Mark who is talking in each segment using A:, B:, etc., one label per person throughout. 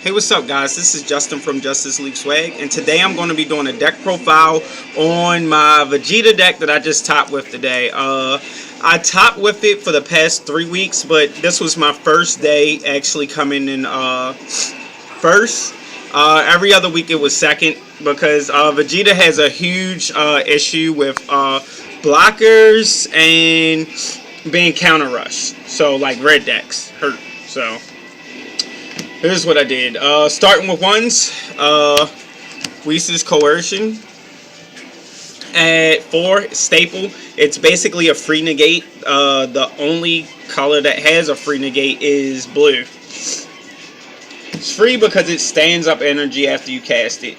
A: Hey, what's up, guys? This is Justin from Justice League Swag, and today I'm going to be doing a deck profile on my Vegeta deck that I just topped with today. I topped with it for the past 3 weeks, but this was my first day actually coming in first. Every other week it was second because Vegeta has a huge issue with blockers and being counter rushed. So, like, red decks hurt. So here's what I did. Starting with ones, Whis' Coercion. At 4, Staple. It's basically a free negate. The only color that has a free negate is blue. It's free because it stands up energy after you cast it.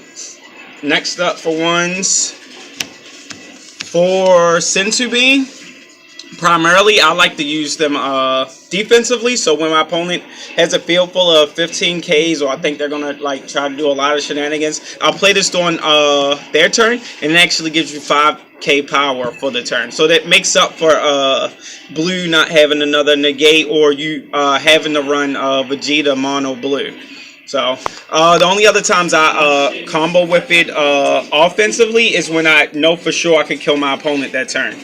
A: Next up for ones, for Senzu Bean. Primarily, I like to use them defensively. So when my opponent has a field full of 15 Ks, or I think they're gonna like try to do a lot of shenanigans, I'll play this on their turn, and it actually gives you 5K power for the turn. So that makes up for blue not having another negate, or you having to run Vegeta mono blue. So the only other times I combo with it offensively is when I know for sure I can kill my opponent that turn.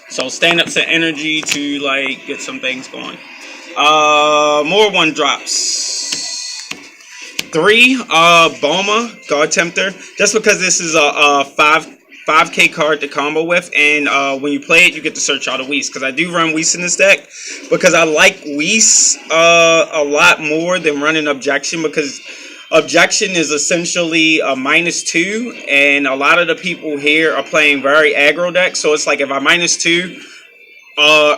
A: So stand up to energy to like get some things going. More one drops. 3, Bulma, God Tempter. Just because this is a 5K card to combo with, and when you play it, you get to search all the Whis. Because I do run Whis in this deck, because I like Whis a lot more than running Objection, because Objection is essentially a -2, and a lot of the people here are playing very aggro decks. So it's like if I -2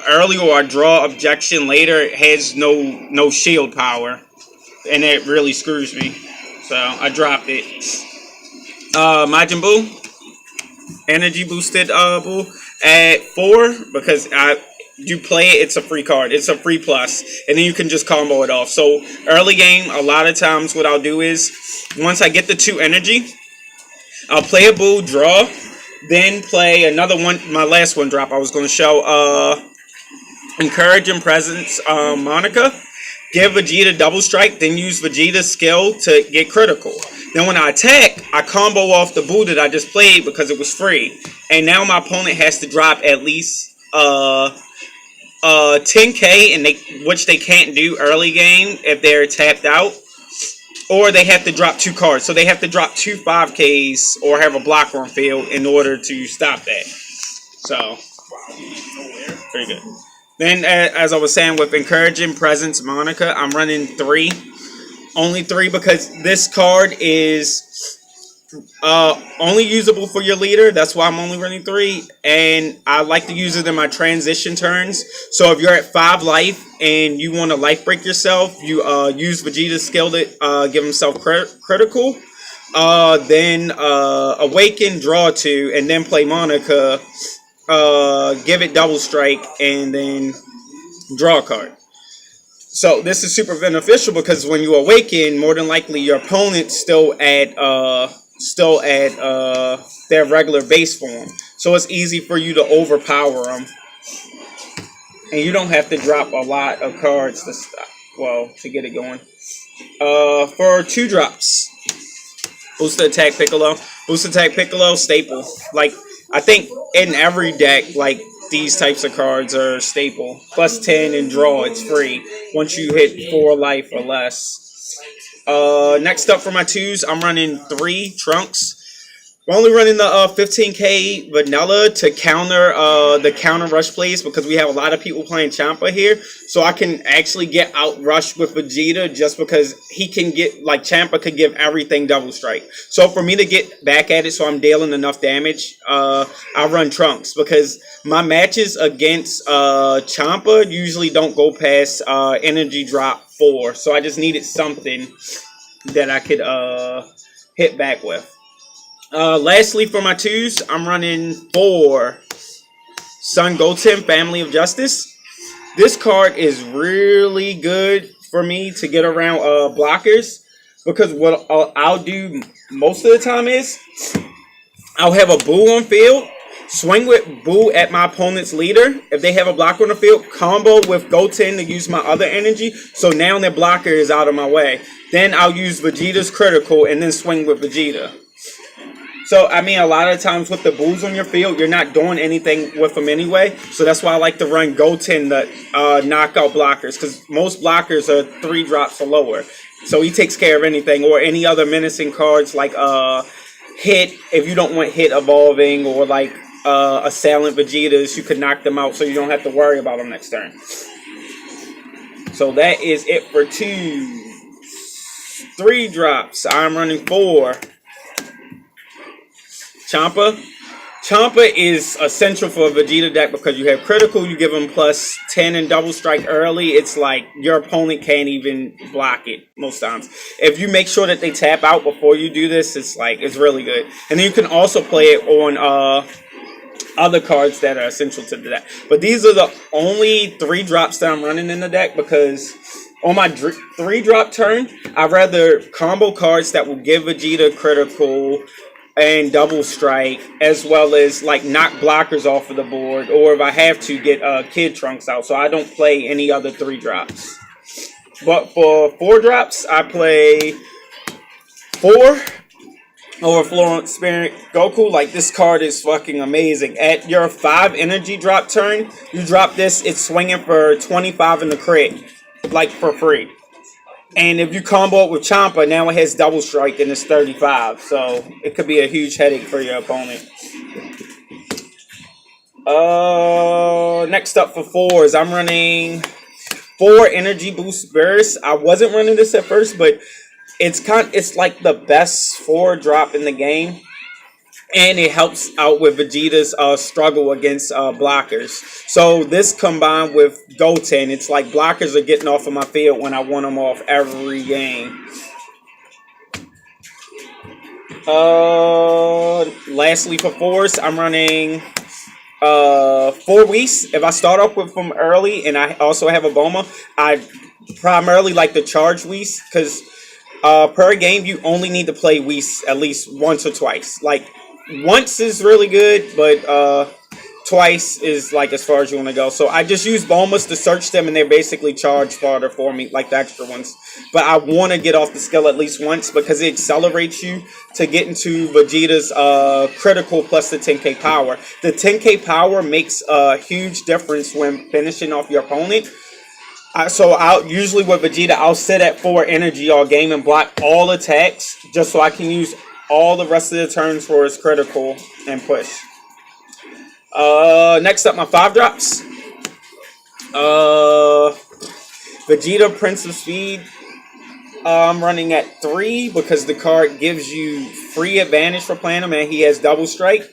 A: early, or I draw Objection later, it has no shield power, and it really screws me. So I dropped it. Majin Buu, energy boosted Buu at 4, because I do play it. It's a free card. It's a free plus, and then you can just combo it off. So early game, a lot of times what I'll do is, once I get the 2 energy, I'll play a Buu, draw, then play another one. My last one drop I was going to show, Encouraging Presence, Monica. Give Vegeta double strike, then use Vegeta's skill to get critical. Then when I attack, I combo off the Buu that I just played because it was free. And now my opponent has to drop at least 10K, and which they can't do early game if they're tapped out. Or they have to drop 2 cards. So they have to drop 2 5Ks or have a blocker on field in order to stop that. So, very good. Then, as I was saying, with Encouraging Presence Monica, I'm running 3. Only 3 because this card is only usable for your leader. That's why I'm only running 3. And I like to use it in my transition turns. So if you're at 5 life and you want to life break yourself, you use Vegeta's skill to give himself critical. Then awaken, draw 2, and then play Monica. Give it double strike, and then draw a card. So this is super beneficial because when you awaken, more than likely your opponent's still at their regular base form. So it's easy for you to overpower them, and you don't have to drop a lot of cards to stop. Well, to get it going. For 2 drops, Boost Attack Piccolo. Boost Attack Piccolo, staple. Like, I think in every deck, like, these types of cards are staple. Plus 10 and draw, it's free once you hit 4 life or less. Next up for my 2s, I'm running 3 Trunks. We're only running the 15K vanilla to counter the counter rush plays, because we have a lot of people playing Champa here. So I can actually get out rushed with Vegeta just because he can get, like, Champa could give everything double strike. So for me to get back at it so I'm dealing enough damage, I run Trunks, because my matches against Champa usually don't go past energy drop 4. So I just needed something that I could hit back with. Lastly, for my 2s, I'm running 4 Son Goten, Family of Justice. This card is really good for me to get around blockers, because what I'll do most of the time is I'll have a Buu on field, swing with Boo at my opponent's leader. If they have a blocker on the field, combo with Goten to use my other energy. So now their blocker is out of my way. Then I'll use Vegeta's critical and then swing with Vegeta. So, I mean, a lot of times with the Boos on your field, you're not doing anything with them anyway. So that's why I like to run Goten to knock out blockers. Because most blockers are 3 drops or lower. So he takes care of anything. Or any other menacing cards like Hit. If you don't want Hit evolving. Or like Assailant Vegetas, you could knock them out so you don't have to worry about them next turn. So that is it for 3 drops. I'm running 4. Champa is essential for a Vegeta deck because you have critical, you give him plus 10 and double strike early. It's like your opponent can't even block it most times. If you make sure that they tap out before you do this, it's really good. And then you can also play it on other cards that are essential to the deck. But these are the only 3 drops that I'm running in the deck because on my 3-drop turn, I'd rather combo cards that will give Vegeta critical and double strike, as well as like knock blockers off of the board, or if I have to, get Kid Trunks out. So I don't play any other 3 drops. But for 4 drops, I play 4 Overflowing Spirit Goku. Like, this card is fucking amazing. At your 5 energy drop turn, you drop this, it's swinging for 25 in the crit, like for free. And if you combo it with Champa, now it has double strike and it's 35. So it could be a huge headache for your opponent. Next up for 4s, I'm running 4 energy boost bursts. I wasn't running this at first, but it's like the best 4 drop in the game. And it helps out with Vegeta's struggle against blockers. So this combined with Goten, it's like blockers are getting off of my field when I want them off every game. Lastly for 4s, I'm running 4 Whis. If I start off with them early and I also have a Bulma, I primarily like to charge Whis because per game you only need to play Whis at least once or twice. Like, once is really good, but twice is like as far as you want to go. So I just use Bulmas to search them, and they're basically charge fodder for me, like the extra ones. But I want to get off the skill at least once because it accelerates you to get into Vegeta's critical plus the 10k power. The 10k power makes a huge difference when finishing off your opponent. So I'll usually with Vegeta, I'll sit at 4 energy all game and block all attacks just so I can use all the rest of the turns for his critical and push. Next up, my 5 drops. Vegeta, Prince of Speed. I'm running at 3 because the card gives you free advantage for playing him, and he has double strike.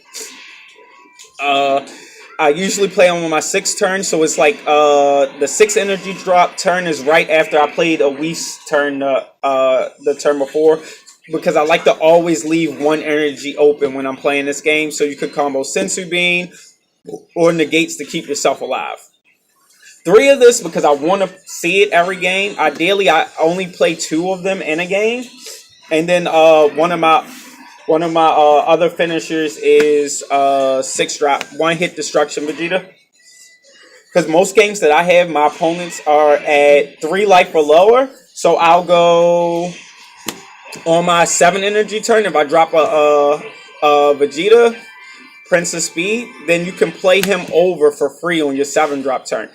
A: I usually play him on my 6th turn, so it's like the 6 energy drop turn is right after I played a Whis turn the turn before. Because I like to always leave 1 energy open when I'm playing this game. So you could combo Sensu Bean or negates to keep yourself alive. 3 of this because I want to see it every game. Ideally, I only play 2 of them in a game. And then one of my other finishers is 6-drop, 1-hit destruction Vegeta. Because most games that I have, my opponents are at 3 life or lower. So I'll go on my 7 energy turn. If I drop a Vegeta, Prince of Speed, then you can play him over for free on your 7-drop turn.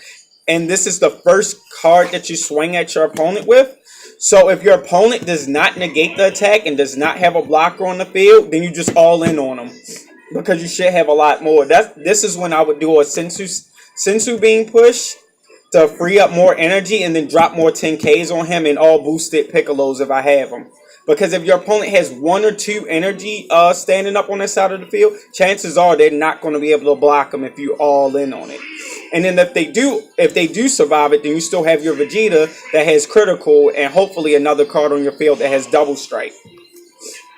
A: And this is the first card that you swing at your opponent with. So if your opponent does not negate the attack and does not have a blocker on the field, then you just all in on them. Because you should have a lot more. This is when I would do a Sensu Bean push to free up more energy and then drop more 10Ks on him and all boosted Piccolos if I have them. Because if your opponent has 1 or 2 energy standing up on this side of the field, chances are they're not going to be able to block them if you all in on it. And then if they do survive it, then you still have your Vegeta that has critical and hopefully another card on your field that has double strike.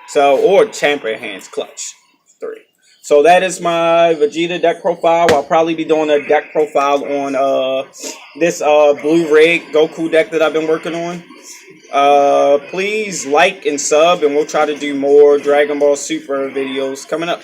A: So, or Champion Hands Clutch 3. So that is my Vegeta deck profile. I'll probably be doing a deck profile on this blue-red Goku deck that I've been working on. Please like and sub, and we'll try to do more Dragon Ball Super videos coming up.